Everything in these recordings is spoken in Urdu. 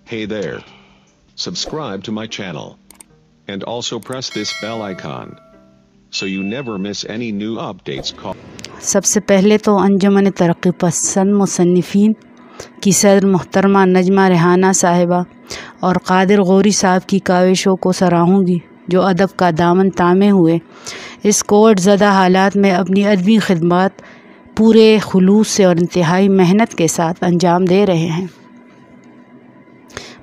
Hey there. Subscribe to my channel. And also press this bell icon. So you never miss any new updates. سب سے پہلے تو انجمن ترقی پسند مصنفین کی صدر محترمہ نجمہ ریحانہ صاحبہ اور قادر غوری صاحب کی کاوشوں کو سراہوں گی، جو ادب کا دامن تامے ہوئے اس کووڈ زدہ حالات میں اپنی ادبی خدمات پورے خلوص سے اور انتہائی محنت کے ساتھ انجام دے رہے ہیں۔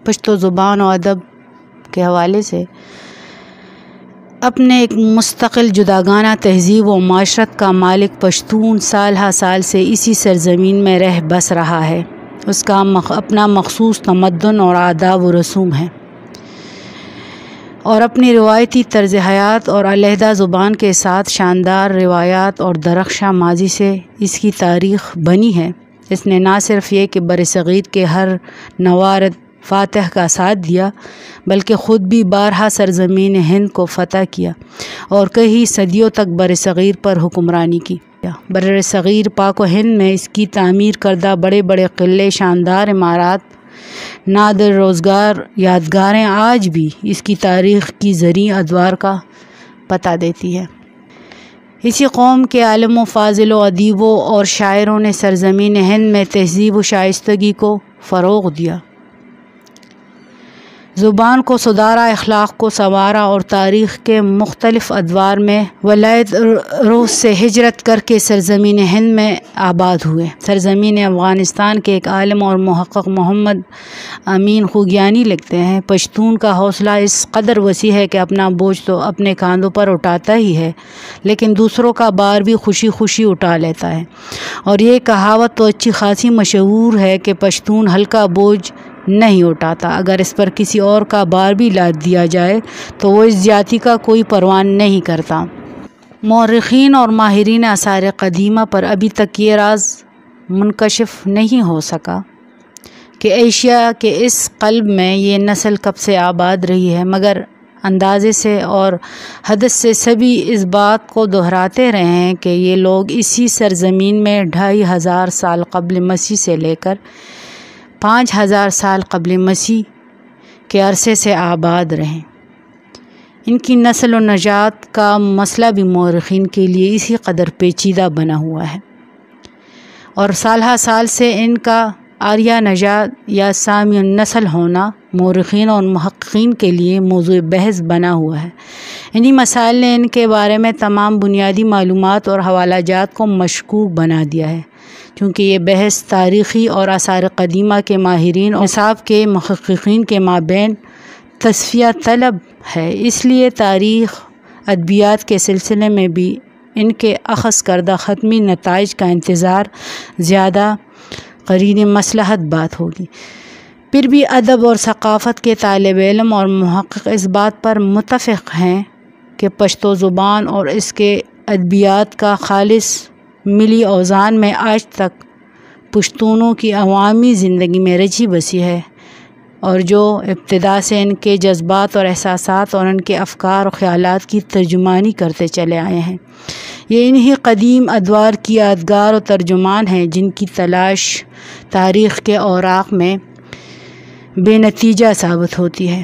پشتو زبان و ادب کے حوالے سے اپنے ایک مستقل جداگانہ تہذیب و معاشرت کا مالک پشتون سال ہا سال سے اسی سرزمین میں رہ بس رہا ہے۔ اس کا اپنا مخصوص تمدن اور آداب و رسوم ہے، اور اپنی روایتی طرز حیات اور علیحدہ زبان کے ساتھ شاندار روایات اور درخشاں ماضی سے اس کی تاریخ بنی ہے۔ اس نے نہ صرف یہ کہ برصغیر کے ہر نوارد فاتح کا ساتھ دیا، بلکہ خود بھی بارہا سرزمین ہند کو فتح کیا اور کئی صدیوں تک برصغیر پر حکمرانی کی۔ برصغیر پاک و ہند میں اس کی تعمیر کردہ بڑے بڑے قلعے، شاندار عمارات، نادر روزگار یادگاریں آج بھی اس کی تاریخ کی زرعی ادوار کا پتہ دیتی ہے۔ اسی قوم کے عالم و فاضل و ادیبوں اور شاعروں نے سرزمین ہند میں تہذیب و شائستگی کو فروغ دیا، زبان کو سدھارا، اخلاق کو سنوارا اور تاریخ کے مختلف ادوار میں ولایت روح سے ہجرت کر کے سرزمین ہند میں آباد ہوئے۔ سرزمین افغانستان کے ایک عالم اور محقق محمد امین خوگیانی لکھتے ہیں، پشتون کا حوصلہ اس قدر وسیع ہے کہ اپنا بوجھ تو اپنے کاندھوں پر اٹھاتا ہی ہے، لیکن دوسروں کا بار بھی خوشی خوشی اٹھا لیتا ہے۔ اور یہ کہاوت تو اچھی خاصی مشہور ہے کہ پشتون ہلکا بوجھ نہیں اٹھاتا، اگر اس پر کسی اور کا بار بھی لاد دیا جائے تو وہ اس زیادتی کا کوئی پرواہ نہیں کرتا۔ مورخین اور ماہرین آثار قدیمہ پر ابھی تک یہ راز منکشف نہیں ہو سکا کہ ایشیا کے اس قلب میں یہ نسل کب سے آباد رہی ہے، مگر اندازے سے اور حدث سے سبھی اس بات کو دہراتے رہے ہیں کہ یہ لوگ اسی سرزمین میں 2500 سال قبل مسیح سے لے کر 5000 سال قبل مسیح کے عرصے سے آباد رہیں۔ ان کی نسل و نجات کا مسئلہ بھی مورخین کے لیے اسی قدر پیچیدہ بنا ہوا ہے، اور سال ہا سال سے ان کا آریہ نژاد یا سامی النسل ہونا مورخین اور محققین کے لیے موضوع بحث بنا ہوا ہے۔ انہی مسائل نے ان کے بارے میں تمام بنیادی معلومات اور حوالہ جات کو مشکوک بنا دیا ہے، کیونکہ یہ بحث تاریخی اور آثار قدیمہ کے ماہرین اور نصاب کے محققین کے مابین تصفیہ طلب ہے۔ اس لیے تاریخ ادبیات کے سلسلے میں بھی ان کے اخذ کردہ حتمی نتائج کا انتظار زیادہ قرین مصلحت بات ہوگی۔ پھر بھی ادب اور ثقافت کے طالب علم اور محقق اس بات پر متفق ہیں کہ پشتو زبان اور اس کے ادبیات کا خالص ملی اوزان میں آج تک پشتونوں کی عوامی زندگی میں رچی بسی ہے، اور جو ابتدا سے ان کے جذبات اور احساسات اور ان کے افکار و خیالات کی ترجمانی کرتے چلے آئے ہیں۔ یہ انہی قدیم ادوار کی یادگار و ترجمان ہیں جن کی تلاش تاریخ کے اوراق میں بے نتیجہ ثابت ہوتی ہے۔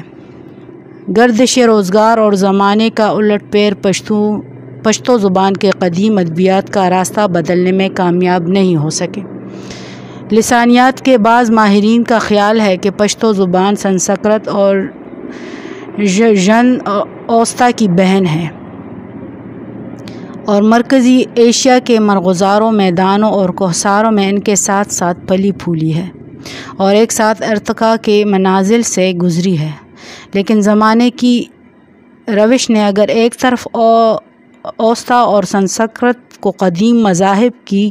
گردش روزگار اور زمانے کا الٹ پیر پشتو زبان کے قدیم ادبیات کا راستہ بدلنے میں کامیاب نہیں ہو سکے۔ لسانیات کے بعض ماہرین کا خیال ہے کہ پشتو زبان سنسکرت اور ژن اوستا کی بہن ہے، اور مرکزی ایشیا کے مرغزاروں، میدانوں اور کوہساروں میں ان کے ساتھ ساتھ پلی پھولی ہے اور ایک ساتھ ارتقاء کے منازل سے گزری ہے۔ لیکن زمانے کی روش نے اگر ایک طرف اوستا اور سنسکرت کو قدیم مذاہب کی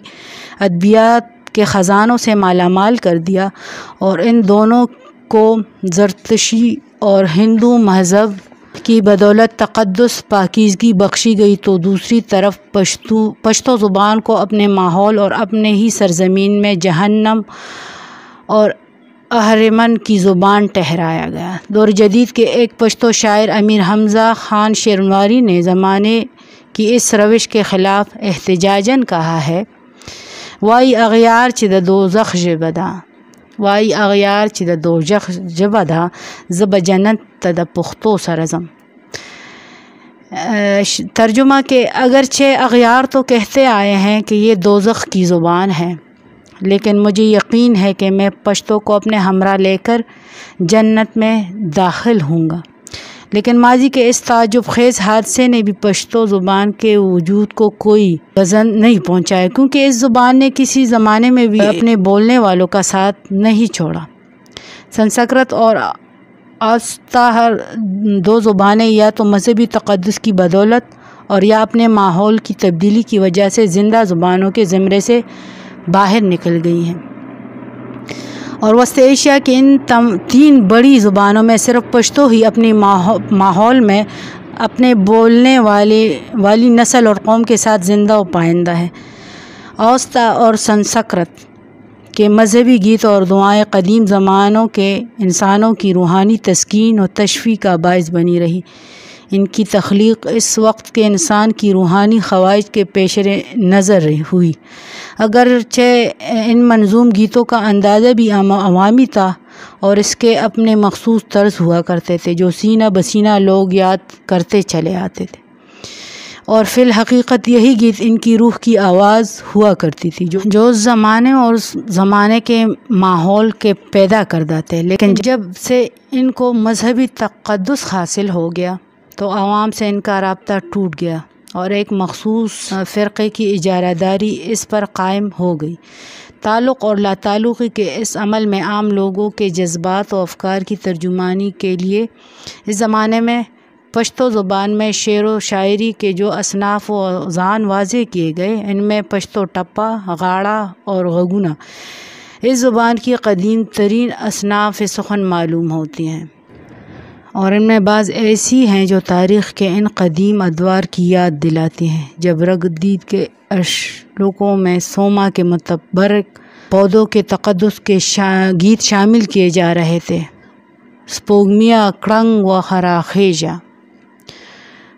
ادبیات کے خزانوں سے مالا مال کر دیا اور ان دونوں کو زرتشتی اور ہندو مذہب کی بدولت تقدس پاکیزگی بخشی گئی، تو دوسری طرف پشتو زبان کو اپنے ماحول اور اپنے ہی سرزمین میں جہنم اور اہرمن کی زبان ٹھہرایا گیا۔ دور جدید کے ایک پشتو شاعر امیر حمزہ خان شیرواری نے زمانے کی اس روش کے خلاف احتجاجاً کہا ہے: وائی اغیار چہ دوزخ ژ بداں وای اغیار چې د دوزخ ژبه ده زه به جنت ته د پښتو سره ځم. ترجمہ کہ اگرچہ اغیار تو کہتے آئے ہیں کہ یہ دوزخ کی زبان ہے، لیکن مجھے یقین ہے کہ میں پشتو کو اپنے ہمراہ لے کر جنت میں داخل ہوں گا. لیکن ماضی کے اس تعجب خیز حادثے نے بھی پشتو زبان کے وجود کو کوئی وزن نہیں پہنچایا، کیونکہ اس زبان نے کسی زمانے میں بھی اپنے بولنے والوں کا ساتھ نہیں چھوڑا. سنسکرت اور آوستا ہر دو زبانیں یا تو مذہبی تقدس کی بدولت اور یا اپنے ماحول کی تبدیلی کی وجہ سے زندہ زبانوں کے زمرے سے باہر نکل گئی ہیں، اور وسط ایشیا کی ان تین بڑی زبانوں میں صرف پشتو ہی اپنی ماحول میں اپنے بولنے والی نسل اور قوم کے ساتھ زندہ و پائندہ ہے. اوستا اور سنسکرت کے مذہبی گیت اور دعائیں قدیم زمانوں کے انسانوں کی روحانی تسکین و تشفی کا باعث بنی رہی. ان کی تخلیق اس وقت کے انسان کی روحانی خواہش کے پیش نظر ہوئی، اگرچہ ان منظوم گیتوں کا اندازہ بھی عوامی تھا اور اس کے اپنے مخصوص طرز ہوا کرتے تھے جو سینہ بسینہ لوگ یاد کرتے چلے آتے تھے، اور فی الحقیقت یہی گیت ان کی روح کی آواز ہوا کرتی تھی جو اس زمانے اور اس زمانے کے ماحول کے پیدا کردہ تھے. لیکن جب سے ان کو مذہبی تقدس حاصل ہو گیا تو عوام سے ان کا رابطہ ٹوٹ گیا اور ایک مخصوص فرقے کی اجارہ داری اس پر قائم ہو گئی. تعلق اور لا تعلقی کے اس عمل میں عام لوگوں کے جذبات و افکار کی ترجمانی کے لیے اس زمانے میں پشتو زبان میں شعر و شاعری کے جو اصناف و اوزان واضح کیے گئے، ان میں پشتو ٹپا، غاڑا اور غگونا اس زبان کی قدیم ترین اصناف سخن معلوم ہوتی ہیں، اور ان میں بعض ایسی ہیں جو تاریخ کے ان قدیم ادوار کی یاد دلاتی ہیں جب رگدید کے اشلوکوں میں سوما کے متبرک پودوں کے تقدس کے گیت شامل کیے جا رہے تھے. سپوگمیا کرنگ و خراخیجا،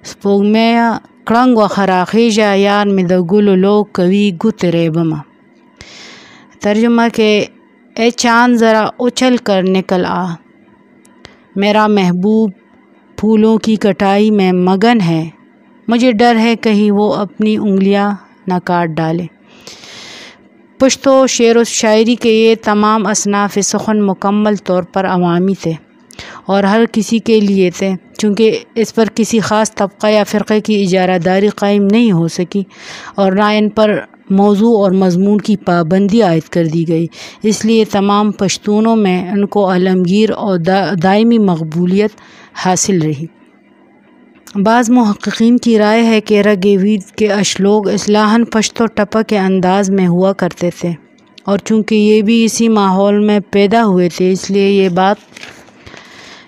سپوگمیا کرنگ و خراخیجا یار میں دگل لو کوی گت ریبما. ترجمہ کہ اے چاند ذرا اچھل کر نکل آ، میرا محبوب پھولوں کی کٹائی میں مگن ہے، مجھے ڈر ہے کہیں وہ اپنی انگلیاں نہ کاٹ ڈالے. پشتو شعر و شاعری کے یہ تمام اصناف سخن مکمل طور پر عوامی تھے اور ہر کسی کے لیے تھے، چونکہ اس پر کسی خاص طبقہ یا فرقے کی اجارہ داری قائم نہیں ہو سکی اور نہ ان پر موضوع اور مضمون کی پابندی عائد کر دی گئی. اس لیے تمام پشتونوں میں ان کو عالمگیر اور دائمی مقبولیت حاصل رہی. بعض محققین کی رائے ہے کہ رگوید کے اشلوک اصلاحاً پشتو ٹپا کے انداز میں ہوا کرتے تھے، اور چونکہ یہ بھی اسی ماحول میں پیدا ہوئے تھے اس لیے یہ بات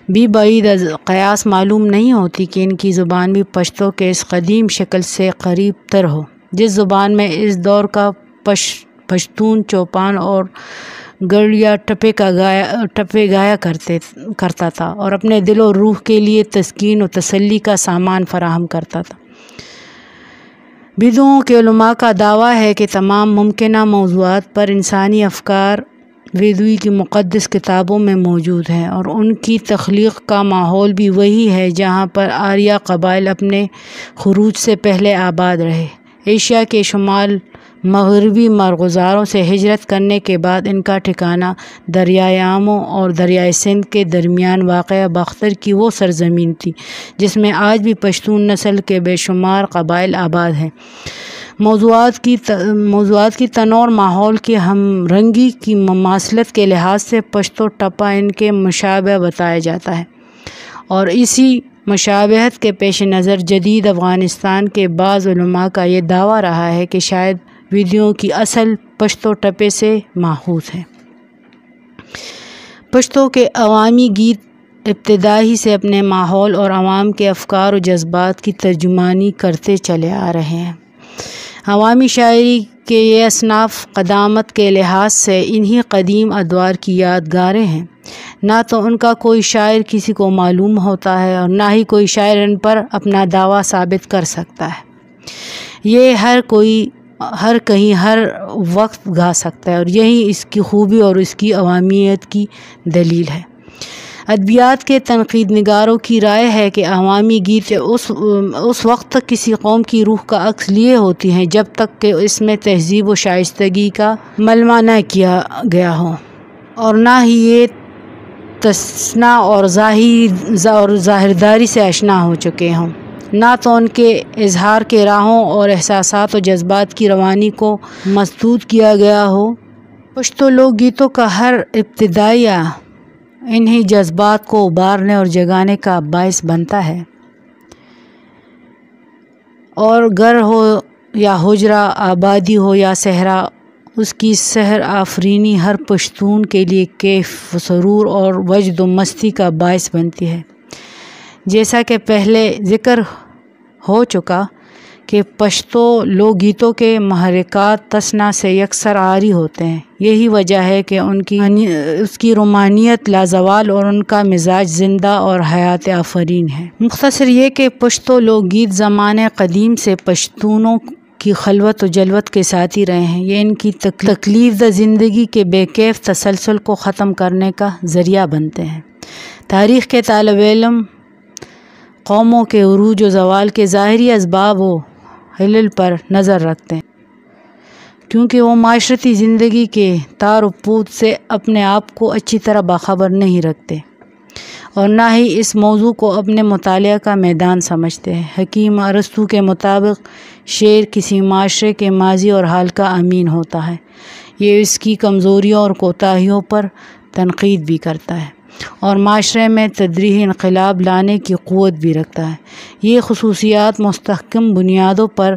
بھی بعید از قیاس معلوم نہیں ہوتی کہ ان کی زبان بھی پشتو کے اس قدیم شکل سے قریب تر ہو جس زبان میں اس دور کا پشتون چوپان اور گڑیا ٹپے گایا کرتا تھا اور اپنے دل و روح کے لیے تسکین و تسلی کا سامان فراہم کرتا تھا. بدعوں کے علماء کا دعویٰ ہے کہ تمام ممکنہ موضوعات پر انسانی افکار ویدوی کی مقدس کتابوں میں موجود ہیں، اور ان کی تخلیق کا ماحول بھی وہی ہے جہاں پر آریہ قبائل اپنے خروج سے پہلے آباد رہے. ایشیا کے شمال مغربی مرغزاروں سے ہجرت کرنے کے بعد ان کا ٹھکانہ دریائے آمو اور دریائے سندھ کے درمیان واقع باختر کی وہ سرزمین تھی جس میں آج بھی پشتون نسل کے بے شمار قبائل آباد ہیں. موضوعات کی تنوع اور ماحول کی ہم رنگی کی مماثلت کے لحاظ سے پشتو ٹپا ان کے مشابہ بتایا جاتا ہے، اور اسی مشابہت کے پیش نظر جدید افغانستان کے بعض علماء کا یہ دعویٰ رہا ہے کہ شاید ویدیو کی اصل پشتو ٹپے سے ماخوذ ہے. پشتو کے عوامی گیت ابتدائی سے اپنے ماحول اور عوام کے افکار و جذبات کی ترجمانی کرتے چلے آ رہے ہیں. عوامی شاعری کے یہ اصناف قدامت کے لحاظ سے انہی قدیم ادوار کی یادگاریں ہیں. نہ تو ان کا کوئی شاعر کسی کو معلوم ہوتا ہے اور نہ ہی کوئی شاعر ان پر اپنا دعویٰ ثابت کر سکتا ہے. یہ ہر کوئی ہر کہیں ہر وقت گا سکتا ہے، اور یہی اس کی خوبی اور اس کی عوامیت کی دلیل ہے۔ ادبیات کے تنقید نگاروں کی رائے ہے کہ عوامی گیت اس وقت تک کسی قوم کی روح کا عکس لیے ہوتی ہیں جب تک کہ اس میں تہذیب و شائستگی کا ملمہ نہ کیا گیا ہو، اور نہ ہی یہ تصنع اور ظاہرداری سے آشنا ہو چکے ہوں، نہ تو ان کے اظہار کے راہوں اور احساسات و جذبات کی روانی کو مسدود کیا گیا ہو۔ پشتو لوک گیتوں کا ہر ابتدائیہ انہی جذبات کو ابارنے اور جگانے کا باعث بنتا ہے، اور گھر ہو یا حجرہ، آبادی ہو یا صحرا، اس کی سحر آفرینی ہر پشتون کے لیے کیف و سرور اور وجد و مستی کا باعث بنتی ہے۔ جیسا کہ پہلے ذکر ہو چکا کہ پشتو لوک گیتوں کے محرکات تصنع سے یکسر عاری ہوتے ہیں، یہی وجہ ہے کہ اس کی رومانیت لازوال اور ان کا مزاج زندہ اور حیات آفرین ہے۔ مختصر یہ کہ پشتو لوک گیت زمانے قدیم سے پشتونوں کی خلوت و جلوت کے ساتھی رہے ہیں۔ یہ ان کی تکلیف دہ زندگی کے بے کیف تسلسل کو ختم کرنے کا ذریعہ بنتے ہیں۔ تاریخ کے طالب علم قوموں کے عروج و زوال کے ظاہری اسباب و علل پر نظر رکھتے ہیں، کیونکہ وہ معاشرتی زندگی کے تار و پود سے اپنے آپ کو اچھی طرح باخبر نہیں رکھتے، اور نہ ہی اس موضوع کو اپنے مطالعہ کا میدان سمجھتے ہیں۔ حکیم ارسطو کے مطابق شعر کسی معاشرے کے ماضی اور حال کا امین ہوتا ہے، یہ اس کی کمزوریوں اور کوتاہیوں پر تنقید بھی کرتا ہے، اور معاشرے میں تدریجی انقلاب لانے کی قوت بھی رکھتا ہے۔ یہ خصوصیات مستحکم بنیادوں پر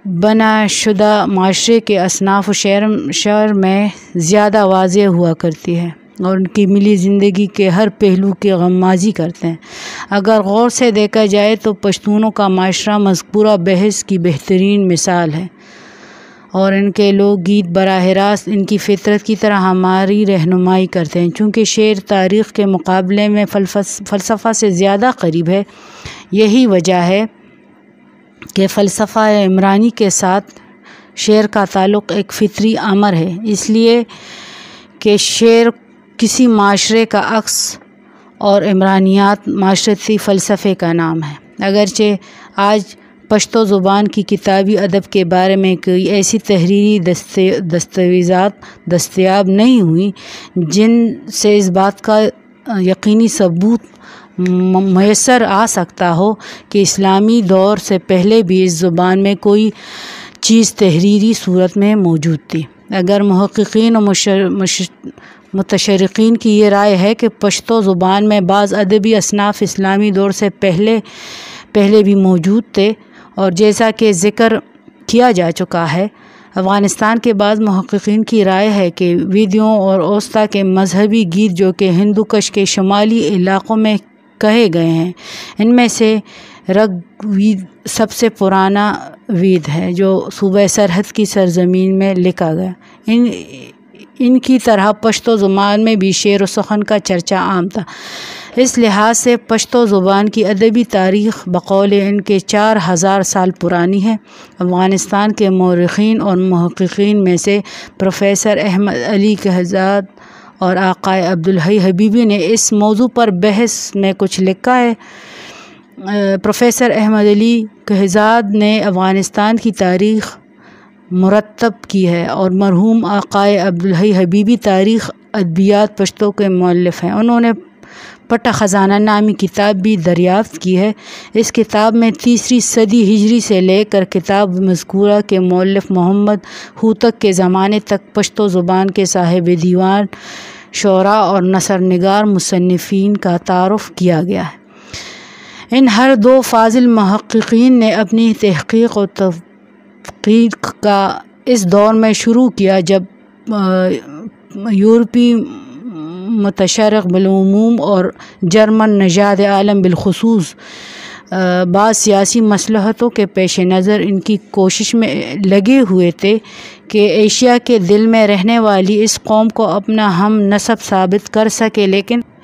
بنا شدہ معاشرے کے اصناف و شعر میں زیادہ واضح ہوا کرتی ہے، اور ان کی ملی زندگی کے ہر پہلو کی غمازی کرتے ہیں۔ اگر غور سے دیکھا جائے تو پشتونوں کا معاشرہ مذکورہ بحث کی بہترین مثال ہے، اور ان کے لوک گیت براہ راست ان کی فطرت کی طرح ہماری رہنمائی کرتے ہیں۔ چونکہ شعر تاریخ کے مقابلے میں فلسفہ سے زیادہ قریب ہے، یہی وجہ ہے کہ فلسفہ عمرانی کے ساتھ شعر کا تعلق ایک فطری امر ہے، اس لیے کہ شعر کسی معاشرے کا عکس اور عمرانیات معاشرتی فلسفے کا نام ہے۔ اگرچہ آج پشتو زبان کی کتابی ادب کے بارے میں کوئی ایسی تحریری دستاویزات دستیاب نہیں ہوئیں جن سے اس بات کا یقینی ثبوت میسر آ سکتا ہو کہ اسلامی دور سے پہلے بھی اس زبان میں کوئی چیز تحریری صورت میں موجود تھی۔ اگر محققین و متشرقین کی یہ رائے ہے کہ پشتو زبان میں بعض ادبی اصناف اسلامی دور سے پہلے بھی موجود تھے، اور جیسا کہ ذکر کیا جا چکا ہے، افغانستان کے بعض محققین کی رائے ہے کہ ویدیوں اور اوستا کے مذہبی گیت جو کہ ہندو کش کے شمالی علاقوں میں کہے گئے ہیں، ان میں سے رگ وید سب سے پرانا وید ہے جو صوبہ سرحد کی سرزمین میں لکھا گیا۔ ان کی طرح پشتو زبان میں بھی شعر و سخن کا چرچہ عام تھا۔ اس لحاظ سے پشتو زبان کی ادبی تاریخ بقول ان کے 4000 سال پرانی ہے۔ افغانستان کے مورخین اور محققین میں سے پروفیسر احمد علی کہزاد اور آقائے عبدالحی حبیبی نے اس موضوع پر بحث میں کچھ لکھا ہے۔ پروفیسر احمد علی کہزاد نے افغانستان کی تاریخ مرتب کی ہے، اور مرحوم آقائے عبدالحی حبیبی تاریخ ادبیات پشتو کے مؤلف ہیں۔ انہوں نے پٹہ خزانہ نامی کتاب بھی دریافت کی ہے۔ اس کتاب میں 3 صدی ہجری سے لے کر کتاب مذکورہ کے مؤلف محمد ہوتک کے زمانے تک پشتو زبان کے صاحب دیوان، شعراء اور نثر نگار مصنفین کا تعارف کیا گیا ہے۔ ان ہر دو فاضل محققین نے اپنی تحقیق و تفقیق کا اس دور میں شروع کیا جب یورپی متشرق بالعموم اور جرمن نژاد عالم بالخصوص بعض سیاسی مصلحتوں کے پیش نظر ان کی کوشش میں لگے ہوئے تھے کہ ایشیا کے دل میں رہنے والی اس قوم کو اپنا ہم نسب ثابت کر سکے،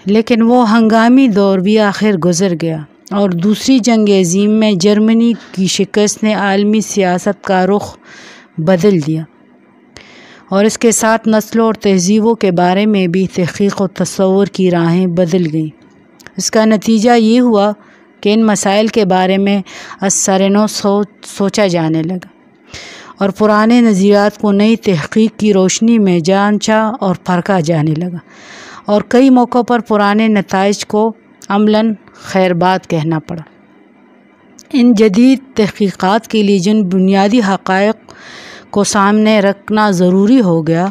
لیکن وہ ہنگامی دور بھی آخر گزر گیا، اور دوسری جنگ عظیم میں جرمنی کی شکست نے عالمی سیاست کا رخ بدل دیا، اور اس کے ساتھ نسلوں اور تہذیبوں کے بارے میں بھی تحقیق و تصور کی راہیں بدل گئیں۔ اس کا نتیجہ یہ ہوا کہ ان مسائل کے بارے میں از سر نو سوچا جانے لگا اور پرانے نظریات کو نئی تحقیق کی روشنی میں جانچا اور پرکھا جانے لگا، اور کئی موقعوں پر پرانے نتائج کو عملاً خیر بات کہنا پڑا۔ ان جدید تحقیقات کے لیے جن بنیادی حقائق کو سامنے رکھنا ضروری ہو گیا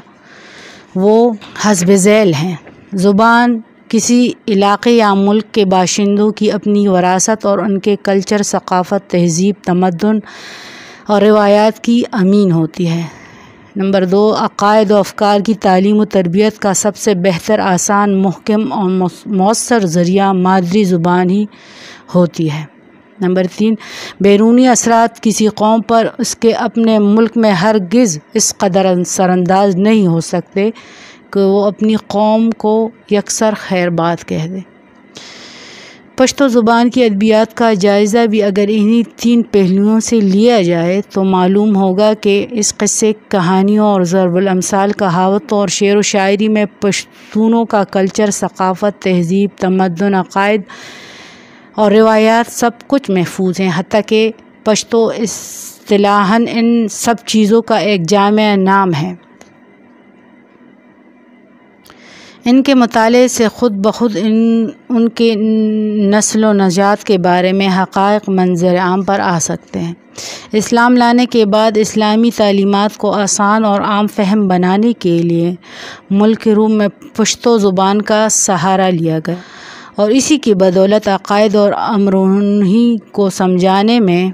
وہ حسب ذیل ہیں۔ زبان کسی علاقے یا ملک کے باشندوں کی اپنی وراثت اور ان کے کلچر، ثقافت، تہذیب، تمدن اور روایات کی امین ہوتی ہے۔ نمبر 2، عقائد و افکار کی تعلیم و تربیت کا سب سے بہتر، آسان، محکم اور مؤثر ذریعہ مادری زبان ہی ہوتی ہے۔ نمبر 3، بیرونی اثرات کسی قوم پر اس کے اپنے ملک میں ہرگز اس قدر اثر انداز نہیں ہو سکتے کہ وہ اپنی قوم کو یکسر خیر بات کہہ دے۔ پشتو زبان کی ادبیات کا جائزہ بھی اگر انہی 3 پہلوؤں سے لیا جائے تو معلوم ہوگا کہ اس قصے، کہانیوں اور ضرب الامثال، کہاوتوں اور شعر و شاعری میں پشتونوں کا کلچر، ثقافت، تہذیب، تمدن، عقائد اور روایات سب کچھ محفوظ ہیں، حتیٰ کہ پشتو اصطلاحاً ان سب چیزوں کا ایک جامع نام ہے۔ ان کے مطالعے سے خود بخود ان کے نسل و نژاد کے بارے میں حقائق منظر عام پر آ سکتے ہیں۔ اسلام لانے کے بعد اسلامی تعلیمات کو آسان اور عام فہم بنانے کے لیے ملک روم میں پشتو زبان کا سہارا لیا گیا، اور اسی کی بدولت عقائد اور امرونہی کو سمجھانے میں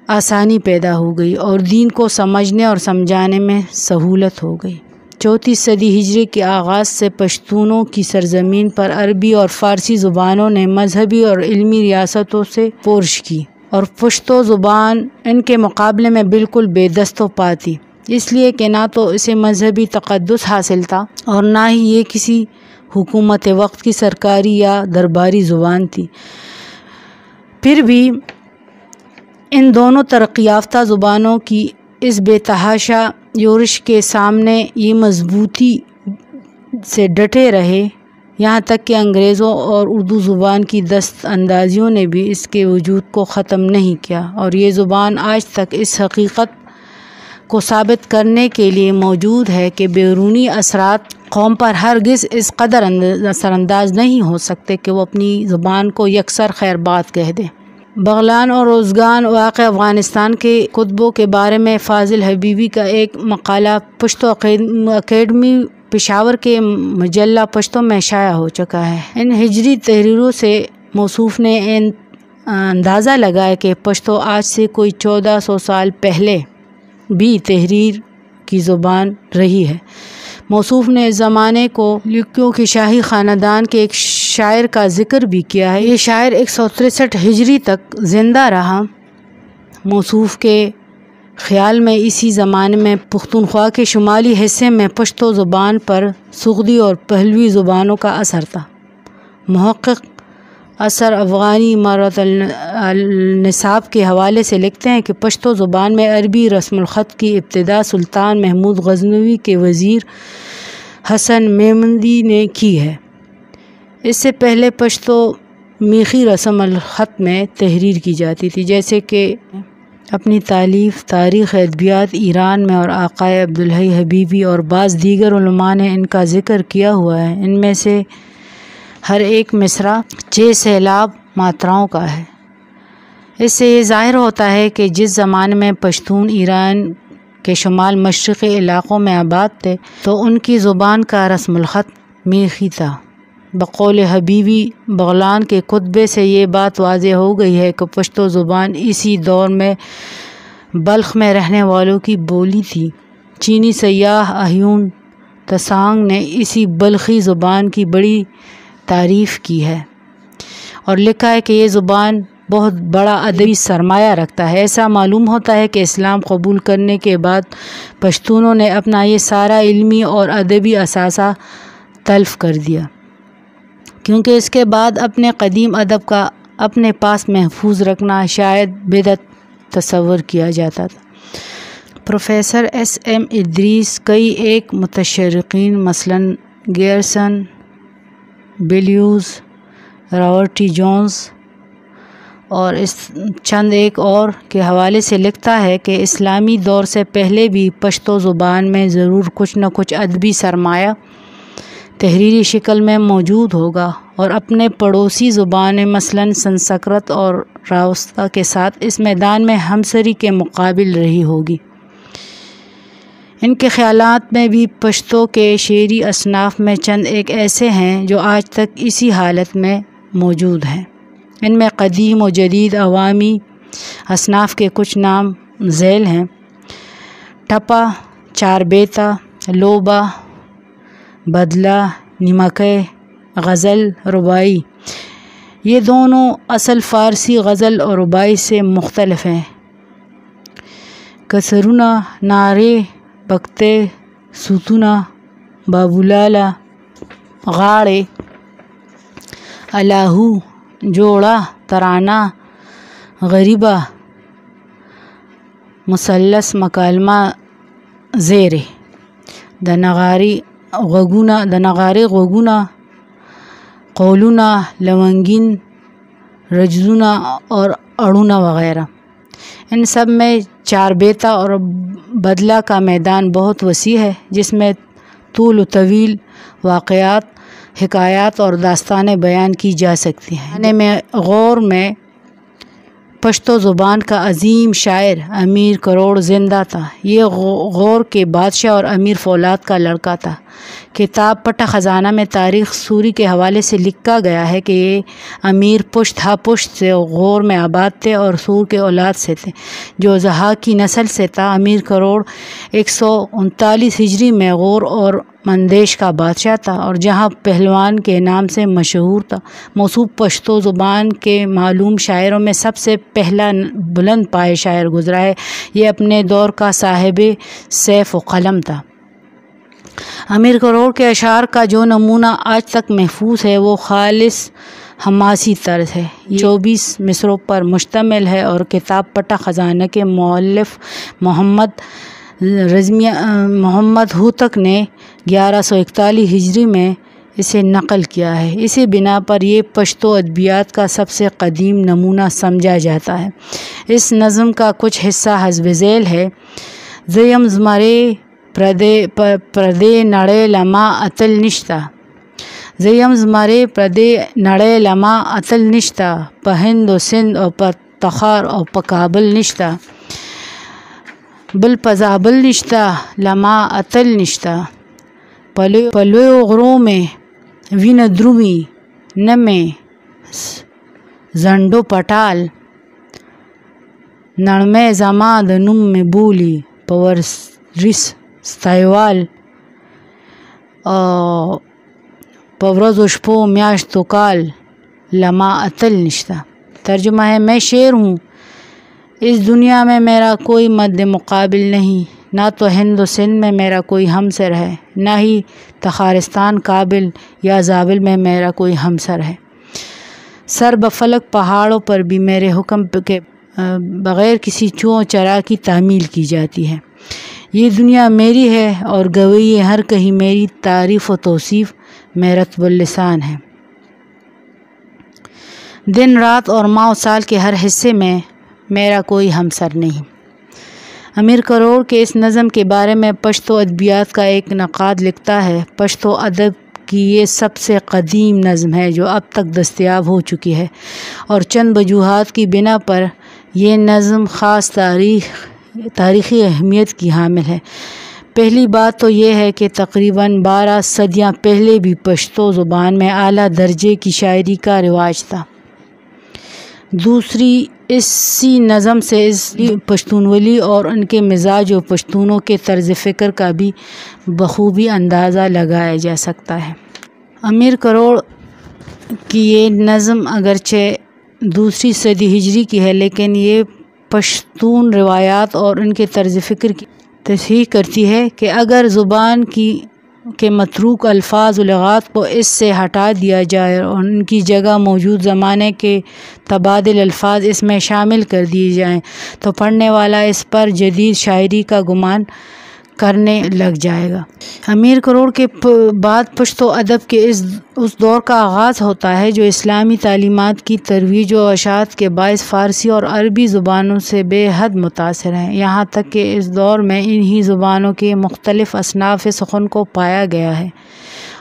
آسانی پیدا ہو گئی اور دین کو سمجھنے اور سمجھانے میں سہولت ہو گئی۔ 4 صدی ہجری کے آغاز سے پشتونوں کی سرزمین پر عربی اور فارسی زبانوں نے مذہبی اور علمی ریاستوں سے پرش کی، اور پشتو زبان ان کے مقابلے میں بالکل بے دست و پا تھی، اس لیے کہ نہ تو اسے مذہبی تقدس حاصل تھا اور نہ ہی یہ کسی حکومت وقت کی سرکاری یا درباری زبان تھی۔ پھر بھی ان دونوں ترقی یافتہ زبانوں کی اس بے تحاشا یورش کے سامنے یہ مضبوطی سے ڈٹے رہے، یہاں تک کہ انگریزوں اور اردو زبان کی دست اندازیوں نے بھی اس کے وجود کو ختم نہیں کیا، اور یہ زبان آج تک اس حقیقت کو ثابت کرنے کے لیے موجود ہے کہ بیرونی اثرات قوم پر ہرگز اس قدر اثر انداز نہیں ہو سکتے کہ وہ اپنی زبان کو یکسر خیر بات کہہ دیں۔ بغلان اور روزگان واقع افغانستان کے کتبوں کے بارے میں فاضل حبیبی کا ایک مقالہ پشتو اکیڈمی پشاور کے مجلہ پشتو میں شائع ہو چکا ہے۔ ان ہجری تحریروں سے موصوف نے اندازہ لگایا کہ پشتو آج سے کوئی 1400 سال پہلے بھی تحریر کی زبان رہی ہے۔ موصوف نے اس زمانے کو لیکیوں کے شاہی خاندان کے ایک شاعر کا ذکر بھی کیا ہے۔ یہ شاعر 163 ہجری تک زندہ رہا۔ موصوف کے خیال میں اسی زمانے میں پختونخوا کے شمالی حصے میں پشتو زبان پر سغدی اور پہلوی زبانوں کا اثر تھا۔ محقق اثر افغانی امارت النصاب کے حوالے سے لکھتے ہیں کہ پشتو زبان میں عربی رسم الخط کی ابتدا سلطان محمود غزنوی کے وزیر حسن میمندی نے کی ہے۔ اس سے پہلے پشتو میخی رسم الخط میں تحریر کی جاتی تھی، جیسے کہ اپنی تالیف تاریخ ادبیات ایران میں اور آقائے عبدالحی حبیبی اور بعض دیگر علماء نے ان کا ذکر کیا ہوا ہے۔ ان میں سے ہر ایک مصرع 6 سیلاب ماتراؤں کا ہے۔ اس سے یہ ظاہر ہوتا ہے کہ جس زمانے میں پشتون ایران کے شمال مشرقی علاقوں میں آباد تھے تو ان کی زبان کا رسم الخط میخی تھا۔ بقول حبیبی بغلان کے کتبے سے یہ بات واضح ہو گئی ہے کہ پشتو زبان اسی دور میں بلخ میں رہنے والوں کی بولی تھی۔ چینی سیاح اہیون تسانگ نے اسی بلخی زبان کی بڑی تعریف کی ہے اور لکھا ہے کہ یہ زبان بہت بڑا ادبی سرمایہ رکھتا ہے۔ ایسا معلوم ہوتا ہے کہ اسلام قبول کرنے کے بعد پشتونوں نے اپنا یہ سارا علمی اور ادبی اثاثہ تلف کر دیا، کیونکہ اس کے بعد اپنے قدیم ادب کا اپنے پاس محفوظ رکھنا شاید بدعت تصور کیا جاتا تھا۔ پروفیسر ایس ایم ادریس کئی ایک متشرقین مثلاً گیرسن بیلیوز، رابرٹ ٹی جونز اور چند ایک اور کے حوالے سے لکھتا ہے کہ اسلامی دور سے پہلے بھی پشتو زبان میں ضرور کچھ نہ کچھ ادبی سرمایہ تحریری شکل میں موجود ہوگا اور اپنے پڑوسی زبانیں مثلاً سنسکرت اور راوستہ کے ساتھ اس میدان میں ہمسری کے مقابل رہی ہوگی۔ ان کے خیالات میں بھی پشتو کے شعری اصناف میں چند ایک ایسے ہیں جو آج تک اسی حالت میں موجود ہیں۔ ان میں قدیم و جدید عوامی اصناف کے کچھ نام ذیل ہیں: ٹپا، چاربیتا، لوبا، بدلہ، نمکے، غزل، ربائی۔ یہ دونوں اصل فارسی غزل اور ربائی سے مختلف ہیں۔ کسرونا، نعرے، بکتے، ستونا، بابولالا، غاڑے، الہو، جوڑا، ترانہ، غریبہ، مثلث، مکالمہ، زیرے، دنغاری غوگونا، قولونا، لونگین، رجزونا اور اڑونا وغیرہ۔ ان سب میں چاربیتا اور بدلہ کا میدان بہت وسیع ہے، جس میں طول و طویل واقعات، حکایات اور داستانیں بیان کی جا سکتی ہیں۔ غور میں پشتو زبان کا عظیم شاعر امیر کروڑ زندہ تھا۔ یہ غور کے بادشاہ اور امیر فولاد کا لڑکا تھا۔ کتاب پٹہ خزانہ میں تاریخ سوری کے حوالے سے لکھا گیا ہے کہ یہ امیر پشت ہا پشت سے غور میں آباد تھے اور سور کے اولاد سے تھے، جو زحاک کی نسل سے تھا۔ امیر کروڑ 139 ہجری میں غور اور مندیش کا بادشاہ تھا اور جہاں پہلوان کے نام سے مشہور تھا۔ موصوف پشتو زبان کے معلوم شاعروں میں سب سے پہلا بلند پائے شاعر گزرا ہے۔ یہ اپنے دور کا صاحب سیف و قلم تھا۔ امیر کروڑ کے اشعار کا جو نمونہ آج تک محفوظ ہے وہ خالص حماسی طرز ہے۔ یہ 24 مصروں پر مشتمل ہے اور کتاب پٹہ خزانہ کے مؤلف محمد ہوتک نے 1141 ہجری میں اسے نقل کیا ہے۔ اسی بنا پر یہ پشتو ادبیات کا سب سے قدیم نمونہ سمجھا جاتا ہے۔ اس نظم کا کچھ حصہ حسب ذیل ہے: زیم زمرے پردے نڑے لما اتل نشتا، زیم زمرے پردے نڑے لما اتل نشتا، پہ ہند و سندھ اور پہ تخار اور پہ کابل نشتا، بل پزابل نشتا لما اتل نشتا، پلو غرو میں وین درومی نمے زنڈو پٹال، نڑمے زما دنم میں بولی پورس ستائیوال، پورز اشپو میاش توکال لما اتل نشتا۔ ترجمہ ہے: میں شیر ہوں، اس دنیا میں میرا کوئی مد مقابل نہیں، نہ تو ہند و سندھ میں میرا کوئی ہمسر ہے، نہ ہی تخارستان، کابل یا زابل میں میرا کوئی ہمسر ہے۔ سر بفلک پہاڑوں پر بھی میرے حکم کے بغیر کسی چوں چرا کی تعمیل کی جاتی ہے۔ یہ دنیا میری ہے اور گوئی ہر کہیں میری تعریف و توصیف میں رطب اللسان ہے۔ دن رات اور ماہ و سال کے ہر حصے میں میرا کوئی ہمسر نہیں۔ امیر کروڑ کے اس نظم کے بارے میں پشتو ادبیات کا ایک نقاد لکھتا ہے: پشتو ادب کی یہ سب سے قدیم نظم ہے جو اب تک دستیاب ہو چکی ہے اور چند وجوہات کی بنا پر یہ نظم خاص تاریخی اہمیت کی حامل ہے۔ پہلی بات تو یہ ہے کہ تقریباً 12 صدیاں پہلے بھی پشتو زبان میں اعلیٰ درجے کی شاعری کا رواج تھا۔ دوسری، اسی نظم سے پشتونولی اور ان کے مزاج و پشتونوں کے طرز فکر کا بھی بخوبی اندازہ لگایا جا سکتا ہے۔ امیر کروڑ کی یہ نظم اگرچہ دوسری صدی ہجری کی ہے، لیکن یہ پشتون روایات اور ان کے طرز فکر کی تصحیح کرتی ہے کہ اگر زبان کی کے متروک الفاظ و لغات کو اس سے ہٹا دیا جائے اور ان کی جگہ موجود زمانے کے تبادل الفاظ اس میں شامل کر دیے جائیں تو پڑھنے والا اس پر جدید شاعری کا گمان کرنے لگ جائے گا۔ امیر کروڑ کے بعد پشتو ادب کے اس دور کا آغاز ہوتا ہے جو اسلامی تعلیمات کی ترویج و اشاعت کے باعث فارسی اور عربی زبانوں سے بے حد متاثر ہیں، یہاں تک کہ اس دور میں انہی زبانوں کے مختلف اصناف سخن کو پایا گیا ہے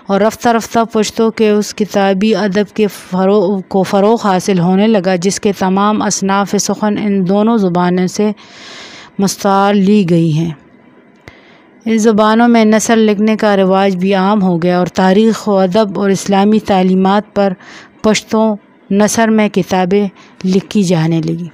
اور رفتہ رفتہ پشتو کے اس کتابی ادب کے فروغ حاصل ہونے لگا جس کے تمام اصناف سخن ان دونوں زبانوں سے مستعار لی گئی ہیں۔ اس زبانوں میں نثر لکھنے کا رواج بھی عام ہو گیا اور تاریخ و ادب اور اسلامی تعلیمات پر پشتو نثر میں کتابیں لکھی جانے لگی۔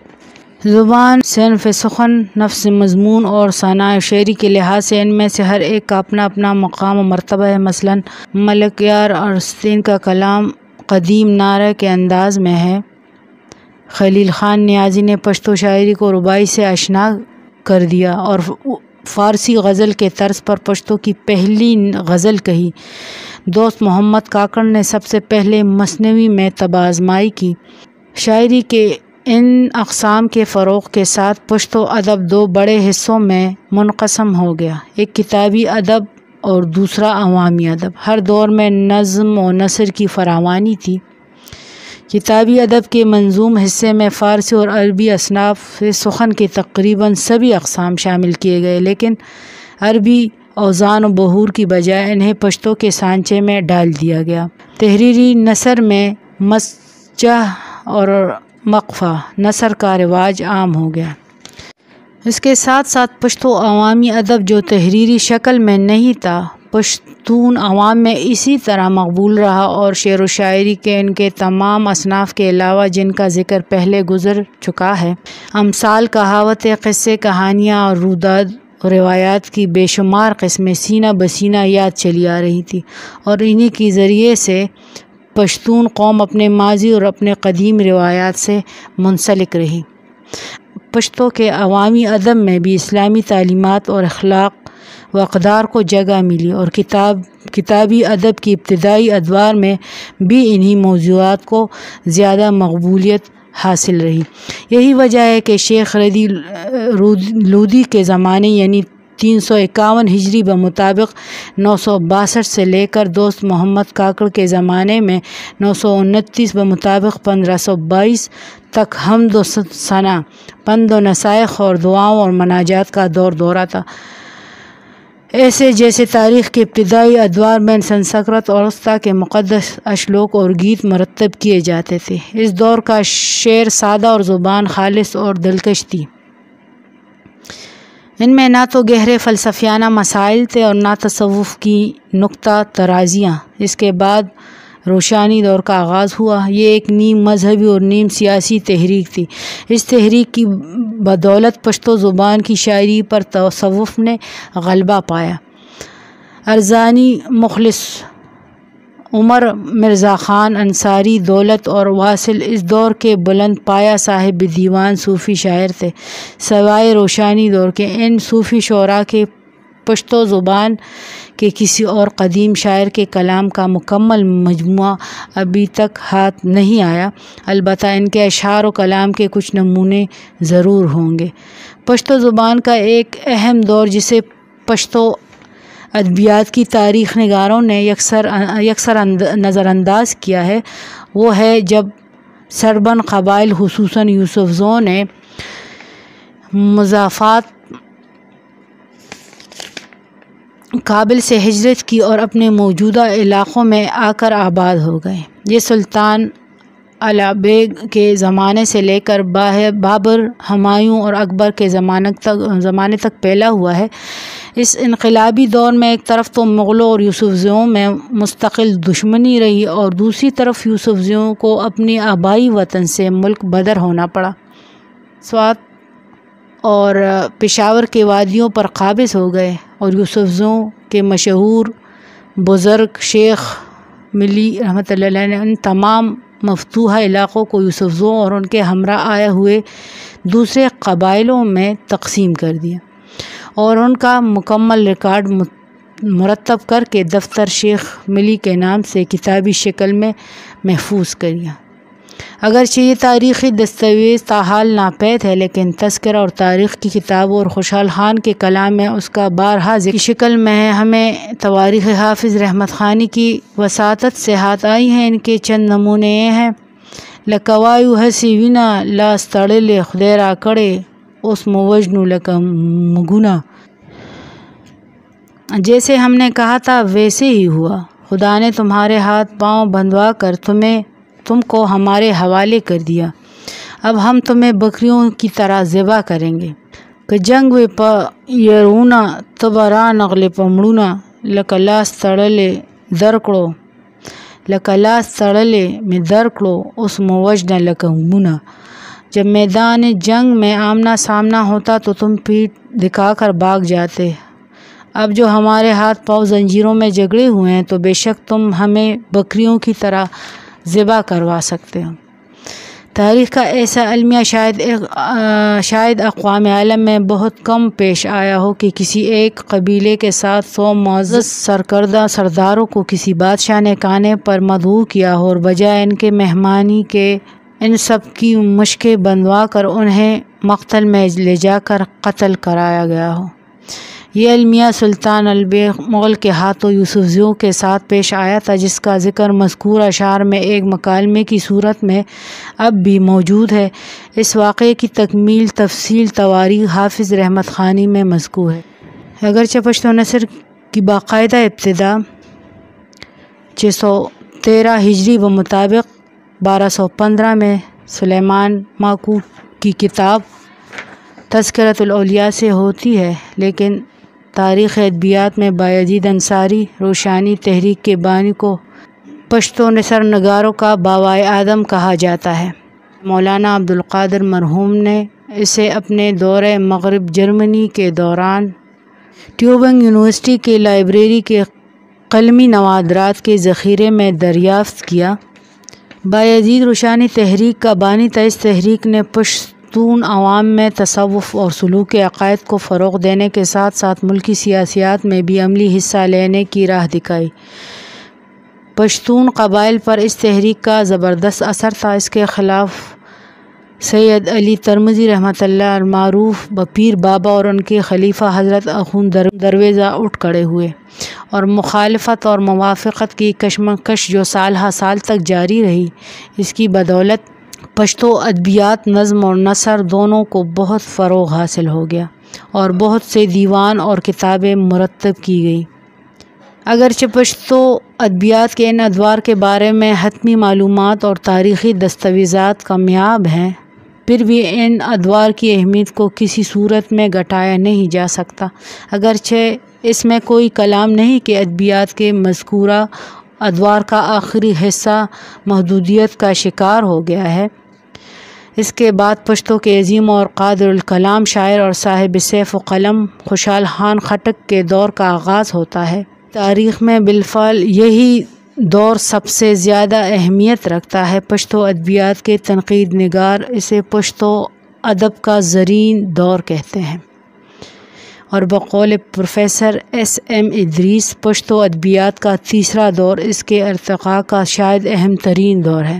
زبان، صنف سخن، نفس مضمون اور ثناء شعری کے لحاظ سے ان میں سے ہر ایک کا اپنا اپنا مقام و مرتبہ ہے۔ مثلاً ملکیار ارسطین کا کلام قدیم نعرہ کے انداز میں ہے۔ خلیل خان نیازی نے پشتو شاعری کو رباعی سے آشنا کر دیا اور فارسی غزل کے طرز پر پشتو کی پہلی غزل کہی۔ دوست محمد کاکڑ نے سب سے پہلے مثنوی میں طب آزمائی کی۔ شاعری کے ان اقسام کے فروغ کے ساتھ پشتو ادب دو بڑے حصوں میں منقسم ہو گیا، ایک کتابی ادب اور دوسرا عوامی ادب۔ ہر دور میں نظم و نثر کی فراوانی تھی۔ کتابی ادب کے منظوم حصے میں فارسی اور عربی اصناف سخن کے تقریباً سبھی اقسام شامل کیے گئے، لیکن عربی اوزان و بحور کی بجائے انہیں پشتو کے سانچے میں ڈال دیا گیا۔ تحریری نثر میں مسجع اور مقفع نثر کا رواج عام ہو گیا۔ اس کے ساتھ ساتھ پشتو عوامی ادب جو تحریری شکل میں نہیں تھا، پشتون عوام میں اسی طرح مقبول رہا اور شعر و شاعری کے ان کے تمام اصناف کے علاوہ جن کا ذکر پہلے گزر چکا ہے، امثال کہاوتیں، قصے، کہانیاں اور روداد و روایات کی بے شمار قسمیں سینہ بسینہ یاد چلی آ رہی تھی اور انہی کے ذریعے سے پشتون قوم اپنے ماضی اور اپنے قدیم روایات سے منسلک رہی۔ پشتو کے عوامی ادب میں بھی اسلامی تعلیمات اور اخلاق و اقدار کو جگہ ملی اور کتابی ادب کی ابتدائی ادوار میں بھی انہی موضوعات کو زیادہ مقبولیت حاصل رہی۔ یہی وجہ ہے کہ شیخ رضی لودھی کے زمانے یعنی 351 ہجری بمطابق 962 سے لے کر دوست محمد کاکڑ کے زمانے میں 929 بمطابق 1522 تک حمد و ثنا، پند و نصائح اور دعاؤں اور مناجات کا دورہ تھا۔ ایسے جیسے تاریخ کے ابتدائی ادوار میں سنسکرت اور وسطیٰ کے مقدس اشلوک اور گیت مرتب کیے جاتے تھے۔ اس دور کا شعر سادہ اور زبان خالص اور دلکش تھی۔ ان میں نہ تو گہرے فلسفیانہ مسائل تھے اور نہ تصوف کی نکتہ ترازیاں۔ اس کے بعد روشانی دور کا آغاز ہوا۔ یہ ایک نیم مذہبی اور نیم سیاسی تحریک تھی۔ اس تحریک کی بدولت پشتو زبان کی شاعری پر تصوف نے غلبہ پایا۔ ارزانی، مخلص، عمر مرزا خان انصاری، دولت اور واصل اس دور کے بلند پایہ صاحب دیوان صوفی شاعر تھے۔ سوائے روشانی دور کے ان صوفی شعراء کے پشتو زبان کے کسی اور قدیم شاعر کے کلام کا مکمل مجموعہ ابھی تک ہاتھ نہیں آیا، البتہ ان کے اشعار و کلام کے کچھ نمونے ضرور ہوں گے۔ پشتو زبان کا ایک اہم دور جسے پشتو ادبیات کی تاریخ نگاروں نے یکسر نظر انداز کیا ہے، وہ ہے جب سربن قبائل خصوصاً یوسفزوں نے مضافات کابل سے ہجرت کی اور اپنے موجودہ علاقوں میں آ کر آباد ہو گئے۔ یہ سلطان علا بیگ کے زمانے سے لے کر بابر، ہمایوں اور اکبر کے زمانے تک پھیلا ہوا ہے۔ اس انقلابی دور میں ایک طرف تو مغلوں اور یوسفزیوں میں مستقل دشمنی رہی اور دوسری طرف یوسفزیوں کو اپنی آبائی وطن سے ملک بدر ہونا پڑا۔ سوات اور پشاور کے وادیوں پر قابض ہو گئے اور یوسفزیوں کے مشہور بزرگ شیخ ملی رحمۃ اللہ علیہ نے ان تمام مفتوحہ علاقوں کو یوسفزیوں اور ان کے ہمراہ آئے ہوئے دوسرے قبائلوں میں تقسیم کر دیا اور ان کا مکمل ریکارڈ مرتب کر کے دفتر شیخ ملی کے نام سے کتابی شکل میں محفوظ کیا۔ اگرچہ یہ تاریخی دستاویز تاحال ناپید ہے، لیکن تذکرہ اور تاریخ کی کتابوں اور خوشحال خان کے کلام میں اس کا بارہا ذکر کی شکل میں ہے۔ ہمیں تواریخ حافظ رحمت خانی کی وساطت سے ہاتھ آئی ہیں۔ ان کے چند نمونے یہ ہیں: لکوایو ہسی وینا لاس تڑلے خدیرا کڑے اس موجنو لکا مگنا، جیسے ہم نے کہا تھا ویسے ہی ہوا، خدا نے تمہارے ہاتھ پاؤں بندھوا کر تم کو ہمارے حوالے کر دیا، اب ہم تمہیں بکریوں کی طرح ذبح کریں گے۔ کہ جنگ وے پا یرونا تبرا نغل پمڑونا لکلاس تڑلے درکڑو، لکلاس تڑلے میں درکڑو اس موجنا لکمگنا، جب میدان جنگ میں آمنا سامنا ہوتا تو تم پیٹ دکھا کر بھاگ جاتے، اب جو ہمارے ہاتھ پاؤں زنجیروں میں جکڑے ہوئے ہیں تو بے شک تم ہمیں بکریوں کی طرح ذبح کروا سکتے ہو۔ تاریخ کا ایسا المیہ شاید اقوام عالم میں بہت کم پیش آیا ہو کہ کسی ایک قبیلے کے ساتھ 100 معزز سرکردہ سرداروں کو کسی بادشاہ نے کانے پر مدعو کیا ہو اور بجائے ان کے مہمانی کے ان سب کی مشقیں بندھوا کر انہیں مقتل میں لے جا کر قتل کرایا گیا ہو۔ یہ المیہ سلطان البیگ مغل کے ہاتھوں یوسفزیوں کے ساتھ پیش آیا تھا، جس کا ذکر مذکور اشعار میں ایک مکالمے کی صورت میں اب بھی موجود ہے۔ اس واقعے کی تکمیل تفصیل تواریخ حافظ رحمت خانی میں مذکور ہے۔ اگرچہ پشتو نثر کی باقاعدہ ابتدا 613 ہجری و مطابق 1215 میں سلیمان ماکو کی کتاب تذکرۃ الاولیاء سے ہوتی ہے، لیکن تاریخ ادبیات میں بایزید انصاری روشانی تحریک کے بانی کو پشتو نثر نگاروں کا بابائے آدم کہا جاتا ہے۔ مولانا عبدالقادر مرحوم نے اسے اپنے دورہ مغرب جرمنی کے دوران ٹیوبنگ یونیورسٹی کے لائبریری کے قلمی نوادرات کے ذخیرے میں دریافت کیا۔ بایزید روشانی تحریک کا بانی تھا۔ اس تحریک نے پشتون عوام میں تصوف اور سلوک عقائد کو فروغ دینے کے ساتھ ساتھ ملکی سیاسیات میں بھی عملی حصہ لینے کی راہ دکھائی۔ پشتون قبائل پر اس تحریک کا زبردست اثر تھا۔ اس کے خلاف سید علی ترمذی رحمۃ اللہ المعروف بپیر بابا اور ان کے خلیفہ حضرت اخوند درویزہ اٹھ کھڑے ہوئے اور مخالفت اور موافقت کی کشمکش جو سالہ سال تک جاری رہی، اس کی بدولت پشتو ادبیات نظم اور نثر دونوں کو بہت فروغ حاصل ہو گیا اور بہت سے دیوان اور کتابیں مرتب کی گئی۔ اگرچہ پشتو ادبیات کے ان ادوار کے بارے میں حتمی معلومات اور تاریخی دستاویزات کمیاب ہیں، پھر بھی ان ادوار کی اہمیت کو کسی صورت میں گھٹایا نہیں جا سکتا۔ اگرچہ اس میں کوئی کلام نہیں کہ ادبیات کے مذکورہ ادوار کا آخری حصہ محدودیت کا شکار ہو گیا ہے۔ اس کے بعد پشتو کے عظیم اور قادر الکلام شاعر اور صاحب سیف و قلم خوشحال خان خٹک کے دور کا آغاز ہوتا ہے۔ تاریخ میں بالفعل یہی دور سب سے زیادہ اہمیت رکھتا ہے۔ پشتو ادبیات کے تنقید نگار اسے پشتو ادب کا زرین دور کہتے ہیں، اور بقول professor S M Idris Pashto ادبیات کا تیسرا دور اس کے ارتقاء کا شاید اہم ترین دور ہے۔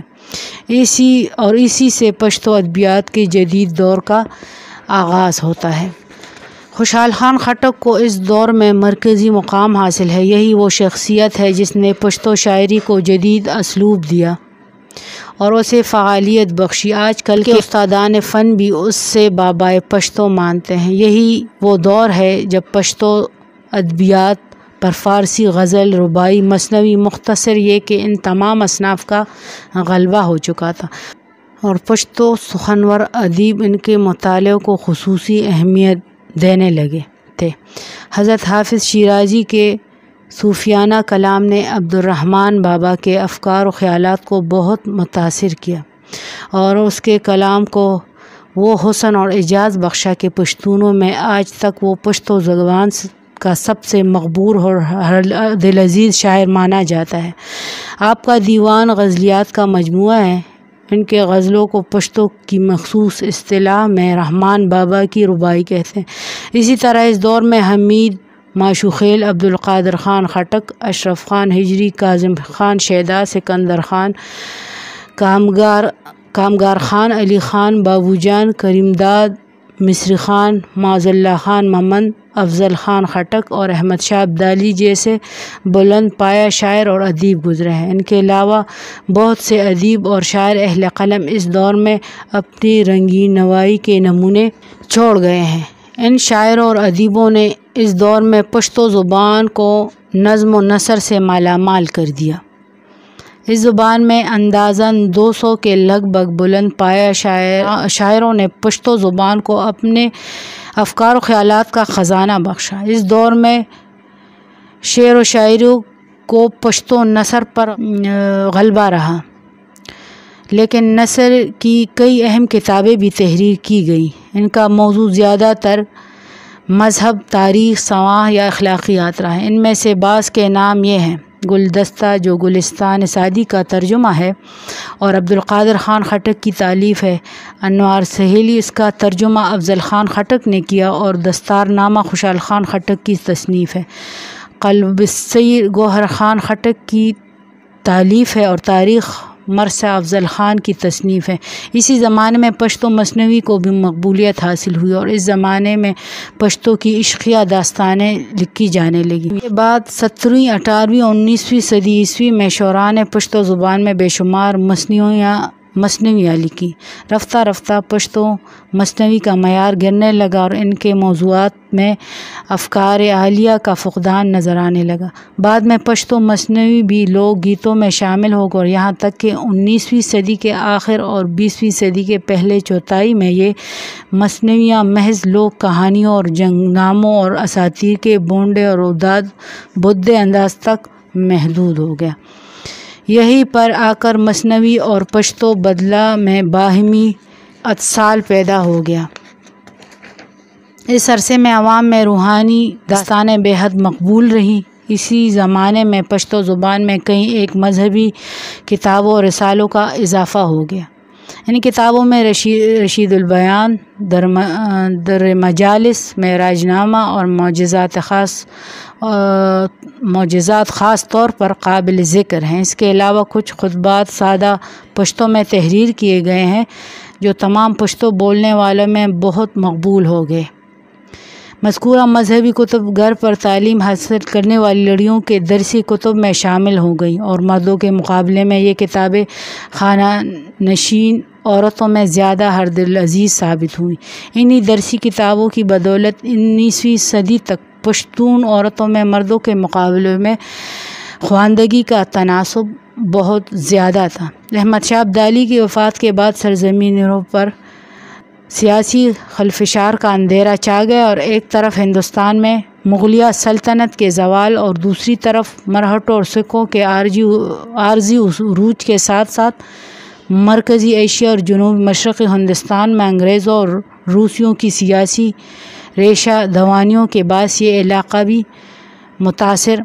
اسی سے پشتو ادبیات کے جدید دور کا آغاز ہوتا ہے۔ خوشحال خان خٹک کو اس دور میں مرکزی مقام حاصل ہے۔ یہی وہ شخصیت ہے جس نے پشتو شاعری کو جدید اسلوب دیا اور اسے فعالیت بخشی۔ آج کل کے استادان فن بھی اس سے بابائے پشتو مانتے ہیں۔ یہی وہ دور ہے جب پشتو ادبیات پر فارسی غزل، رباعی، مثنوی، مختصر یہ کہ ان تمام اصناف کا غلبہ ہو چکا تھا، اور پشتو سخنور ادیب ان کے مطالعے کو خصوصی اہمیت دینے لگے تھے۔ حضرت حافظ شیرازی کے صوفیانہ کلام نے عبد الرحمن بابا کے افکار و خیالات کو بہت متاثر کیا اور اس کے کلام کو وہ حسن اور اعجاز بخشا کہ پشتونوں میں آج تک وہ پشتو زبان کا سب سے مقبول اور دلعزیز شاعر مانا جاتا ہے۔ آپ کا دیوان غزلیات کا مجموعہ ہے۔ ان کے غزلوں کو پشتو کی مخصوص اصطلاح میں رحمان بابا کی رباعی کہتے ہیں۔ اسی طرح اس دور میں حمید ماشوخیل، عبدالقادر خان خٹک، اشرف خان ہجری، کاظم خان شیدا، سکندر خان، کامگار خان، علی خان بابو جان، کریم داد مصری خان، معاذ اللہ خان ممن، افضل خان خٹک اور احمد شاہ ابدالی جیسے بلند پایہ شاعر اور ادیب گزرے ہیں۔ ان کے علاوہ بہت سے ادیب اور شاعر اہل قلم اس دور میں اپنی رنگین نوائی کے نمونے چھوڑ گئے ہیں۔ ان شاعروں اور ادیبوں نے اس دور میں پشتو زبان کو نظم و نثر سے مالا مال کر دیا۔ اس زبان میں اندازاً 200 کے لگ بھگ بلند پایہ شاعروں نے پشتو زبان کو اپنے افکار و خیالات کا خزانہ بخشا۔ اس دور میں شعر و شاعری کو پشتو نثر پر غلبہ رہا، لیکن نثر کی کئی اہم کتابیں بھی تحریر کی گئیں۔ ان کا موضوع زیادہ تر مذہب، تاریخ، سماج یا اخلاقیات رہا ہے۔ ان میں سے بعض کے نام یہ ہیں: گلدستہ جو گلستان سعدی کا ترجمہ ہے اور عبدالقادر خان خٹک کی تالیف ہے، انوار سہیلی اس کا ترجمہ افضل خان خٹک نے کیا اور دستار نامہ خوشحال خان خٹک کی تصنیف ہے، قلب السیر گوہر خان خٹک کی تالیف ہے اور تاریخ مرثا افضل خان کی تصنیف ہے۔ اسی زمانے میں پشتو مثنوی کو بھی مقبولیت حاصل ہوئی اور اس زمانے میں پشتو کی عشقیہ داستانیں لکھی جانے لگیں۔ اس کے بعد 17ویں، 18ویں اور 19ویں صدی عیسوی میں شعراء نے پشتو زبان میں بے شمار مثنویاں لکھی۔ رفتہ رفتہ پشتو مثنوی کا معیار گرنے لگا اور ان کے موضوعات میں افکار عالیہ کا فقدان نظر آنے لگا۔ بعد میں پشتو مثنوی بھی لوک گیتوں میں شامل ہو گئے اور یہاں تک کہ 19ویں صدی کے آخر اور 20ویں صدی کے پہلے چوتھائی میں یہ مثنویاں محض لوک کہانیوں اور جنگ ناموں اور اساطیر کے بونڈے اور بدھے انداز تک محدود ہو گیا۔ یہیں پر آ کر مثنوی اور پشتو بدلہ میں باہمی اتصال پیدا ہو گیا۔ اس عرصے میں عوام میں روحانی داستانیں بے حد مقبول رہیں۔ اسی زمانے میں پشتو زبان میں کئی ایک مذہبی کتابوں اور رسالوں کا اضافہ ہو گیا۔ ان کتابوں میں رشید البیان، در مجالس، معراج نامہ اور معجزات خاص طور پر قابل ذکر ہیں۔ اس کے علاوہ کچھ خطبات سادہ پشتو میں تحریر کیے گئے ہیں جو تمام پشتو بولنے والوں میں بہت مقبول ہو گئے۔ مذکورہ مذہبی کتب گھر پر تعلیم حاصل کرنے والی لڑکیوں کے درسی کتب میں شامل ہو گئیں اور مردوں کے مقابلے میں یہ کتابیں خانہ نشین عورتوں میں زیادہ ہر دل عزیز ثابت ہوئیں۔ انہی درسی کتابوں کی بدولت 19ویں صدی تک پشتون عورتوں میں مردوں کے مقابلے میں خواندگی کا تناسب بہت زیادہ تھا۔ احمد شاہ ابدالی کی وفات کے بعد سرزمینوں پر سیاسی خلفشار کا اندھیرا چھا گیا اور ایک طرف ہندوستان میں مغلیہ سلطنت کے زوال اور دوسری طرف مرہٹوں اور سکھوں کے عارضی عروج کے ساتھ ساتھ مرکزی ایشیا اور جنوب مشرقی ہندوستان میں انگریزوں اور روسیوں کی سیاسی ریشہ دوانیوں کے باعث یہ علاقہ بھی متاثر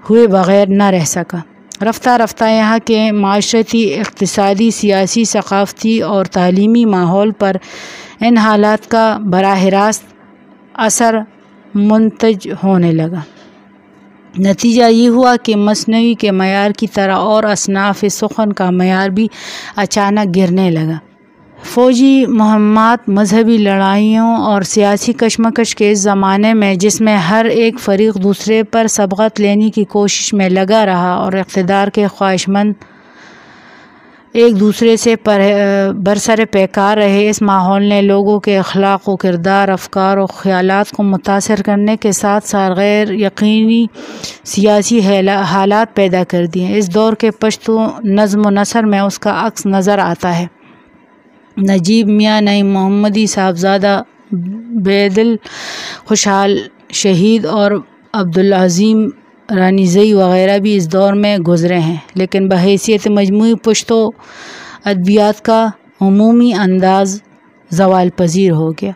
ہوئے بغیر نہ رہ سکا۔ رفتہ رفتہ یہاں کے معاشرتی، اقتصادی، سیاسی، ثقافتی اور تعلیمی ماحول پر ان حالات کا براہ راست اثر منتج ہونے لگا۔ نتیجہ یہ ہوا کہ مثنوی کے معیار کی طرح اور اصناف سخن کا معیار بھی اچانک گرنے لگا۔ فوجی مہمات، مذہبی لڑائیوں اور سیاسی کشمکش کے اس زمانے میں جس میں ہر ایک فریق دوسرے پر سبقت لینے کی کوشش میں لگا رہا اور اقتدار کے خواہشمند ایک دوسرے سے برسر پیکار رہے، اس ماحول نے لوگوں کے اخلاق و کردار، افکار و خیالات کو متاثر کرنے کے ساتھ ساتھ غیر یقینی سیاسی حالات پیدا کر دیے۔ اس دور کے پشتو نظم و نثر میں اس کا عکس نظر آتا ہے۔ نجیب میاں نعیم محمدی، صاحبزادہ بیدل خوشحال شہید اور عبدالعظیم رانیزئی وغیرہ بھی اس دور میں گزرے ہیں، لیکن بحیثیت مجموعی پشتو ادبیات کا عمومی انداز زوال پذیر ہو گیا۔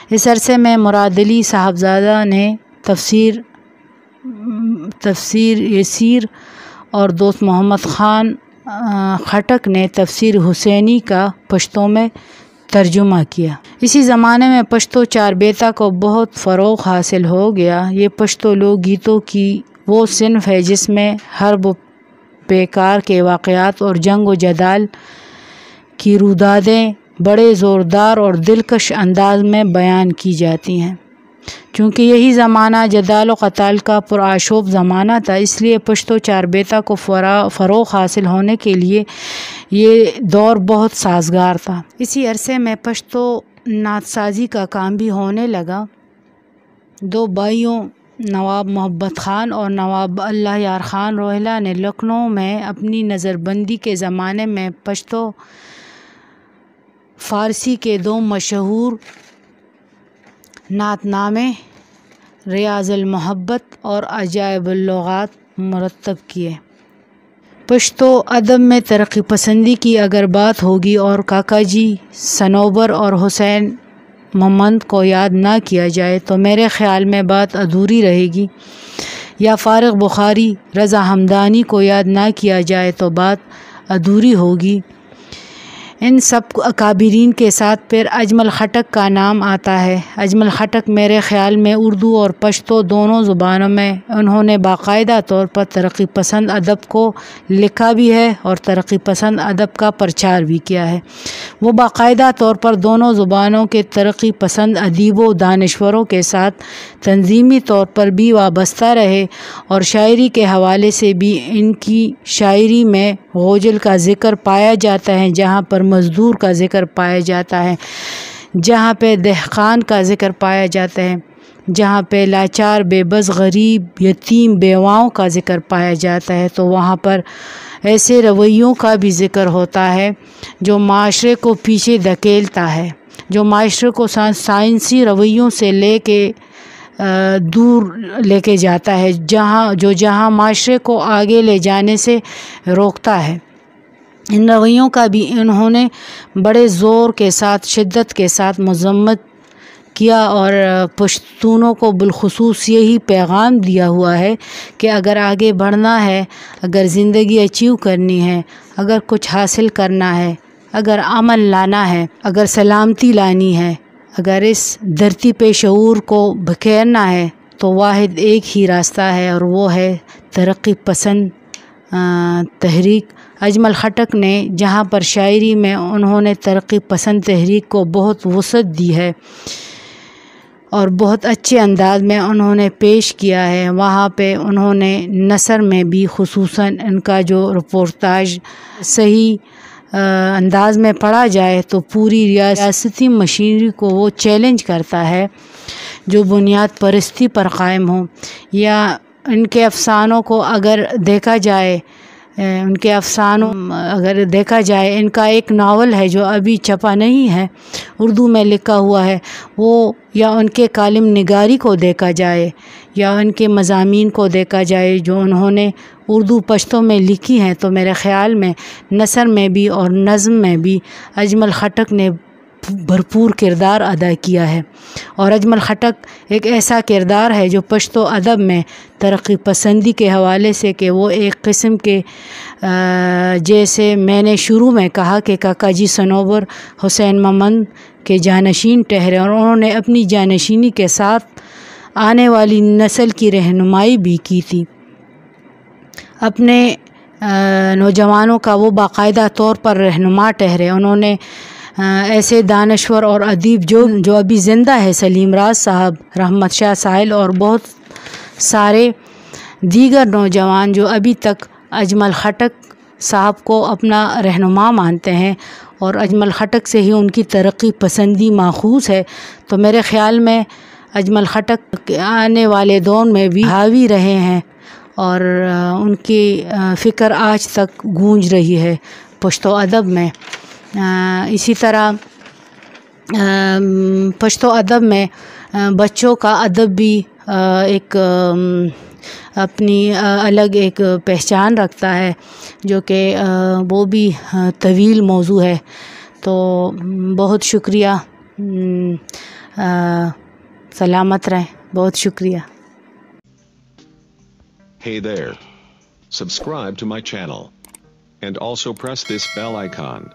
اس عرصے میں مراد علی صاحبزادہ نے تفسیر یسیر اور دوست محمد خان خٹک نے تفسیر حسینی کا پشتو میں ترجمہ کیا۔ اسی زمانے میں پشتو چاربیتا کو بہت فروغ حاصل ہو گیا۔ یہ پشتو لوک گیتوں کی وہ صنف ہے جس میں حرب و پیکار کے واقعات اور جنگ و جدال کی رودادیں بڑے زوردار اور دلکش انداز میں بیان کی جاتی ہیں۔ چونکہ یہی زمانہ جدال و قتال کا پرآشوب زمانہ تھا، اس لیے پشتو چاربیتا کو فروغ حاصل ہونے کے لیے یہ دور بہت سازگار تھا۔ اسی عرصے میں پشتو نعت سازی کا کام بھی ہونے لگا۔ دو بھائیوں نواب محبت خان اور نواب اللہ یار خان روہیلہ نے لکھنؤ میں اپنی نظر بندی کے زمانے میں پشتو فارسی کے دو مشہور نعت نامے ریاض المحبت اور عجائب اللغات مرتب کیے۔ پشتو ادب میں ترقی پسندی کی اگر بات ہوگی اور کاکا جی صنوبر اور حسین ممند کو یاد نہ کیا جائے تو میرے خیال میں بات ادھوری رہے گی، یا فارغ بخاری، رضا ہمدانی کو یاد نہ کیا جائے تو بات ادھوری ہوگی۔ ان سب اکابرین کے ساتھ پھر اجمل خٹک کا نام آتا ہے۔ اجمل خٹک میرے خیال میں اردو اور پشتو دونوں زبانوں میں انہوں نے باقاعدہ طور پر ترقی پسند ادب کو لکھا بھی ہے اور ترقی پسند ادب کا پرچار بھی کیا ہے۔ وہ باقاعدہ طور پر دونوں زبانوں کے ترقی پسند ادیبوں و دانشوروں کے ساتھ تنظیمی طور پر بھی وابستہ رہے، اور شاعری کے حوالے سے بھی ان کی شاعری میں غوجل کا ذکر پایا جاتا ہے، جہاں پر مزدور کا ذکر پایا جاتا ہے، جہاں پہ دہقان کا ذکر پایا جاتا ہے، جہاں پہ لاچار، بے بس، غریب، یتیم، بیواؤں کا ذکر پایا جاتا ہے، تو وہاں پر ایسے رویوں کا بھی ذکر ہوتا ہے جو معاشرے کو پیچھے دھکیلتا ہے، جو معاشرے کو سائنسی رویوں سے لے کے دور لے کے جاتا ہے، جہاں معاشرے کو آگے لے جانے سے روکتا ہے۔ ان رویوں کا بھی انہوں نے بڑے زور کے ساتھ، شدت کے ساتھ مذمت کیا، اور پشتونوں کو بالخصوص یہی پیغام دیا ہوا ہے کہ اگر آگے بڑھنا ہے، اگر زندگی اچیو کرنی ہے، اگر کچھ حاصل کرنا ہے، اگر عمل لانا ہے، اگر سلامتی لانی ہے، اگر اس دھرتی پہ شعور کو بکھیرنا ہے، تو واحد ایک ہی راستہ ہے، اور وہ ہے ترقی پسند تحریک۔ اجمل خٹک نے جہاں پر شاعری میں انہوں نے ترقی پسند تحریک کو بہت وسعت دی ہے اور بہت اچھے انداز میں انہوں نے پیش کیا ہے، وہاں پہ انہوں نے نثر میں بھی خصوصاً ان کا جو رپورتاج صحیح انداز میں پڑھا جائے تو پوری ریاستی مشینری کو وہ چیلنج کرتا ہے جو بنیاد پرستی پر قائم ہو، یا ان کے افسانوں کو اگر دیکھا جائے، ان کا ایک ناول ہے جو ابھی چھپا نہیں ہے، اردو میں لکھا ہوا ہے، وہ یا ان کے کالم نگاری کو دیکھا جائے یا ان کے مضامین کو دیکھا جائے جو انہوں نے اردو پشتو میں لکھی ہیں، تو میرے خیال میں نثر میں بھی اور نظم میں بھی اجمل خٹک نے بھرپور کردار ادا کیا ہے، اور اجمل خٹک ایک ایسا کردار ہے جو پشتو ادب میں ترقی پسندی کے حوالے سے کہ وہ ایک قسم کے جیسے میں نے شروع میں کہا کہ کاکا جی صنوبر حسین ممند کے جانشین ٹھہرے، اور انہوں نے اپنی جانشینی کے ساتھ آنے والی نسل کی رہنمائی بھی کی تھی۔ اپنے نوجوانوں کا وہ باقاعدہ طور پر رہنما ٹھہرے۔ انہوں نے ایسے دانشور اور ادیب جو ابھی زندہ ہے، سلیم راز صاحب، رحمت شاہ سائل اور بہت سارے دیگر نوجوان جو ابھی تک اجمل خٹک صاحب کو اپنا رہنما مانتے ہیں اور اجمل خٹک سے ہی ان کی ترقی پسندی ماخوذ ہے، تو میرے خیال میں اجمل خٹک آنے والے دور میں بھی حاوی رہے ہیں اور ان کی فکر آج تک گونج رہی ہے پشتو ادب میں۔ اسی طرح پشتو ادب میں بچوں کا ادب بھی ایک اپنی الگ ایک پہچان رکھتا ہے، جو کہ وہ بھی طویل موضوع ہے۔ تو بہت شکریہ، سلامت رہیں، بہت شکریہ۔ Hey there. Subscribe to my channel. And also press this bell icon,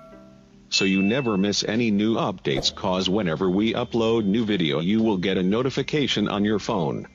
so you never miss any new updates, cause whenever we upload new video you will get a notification on your phone.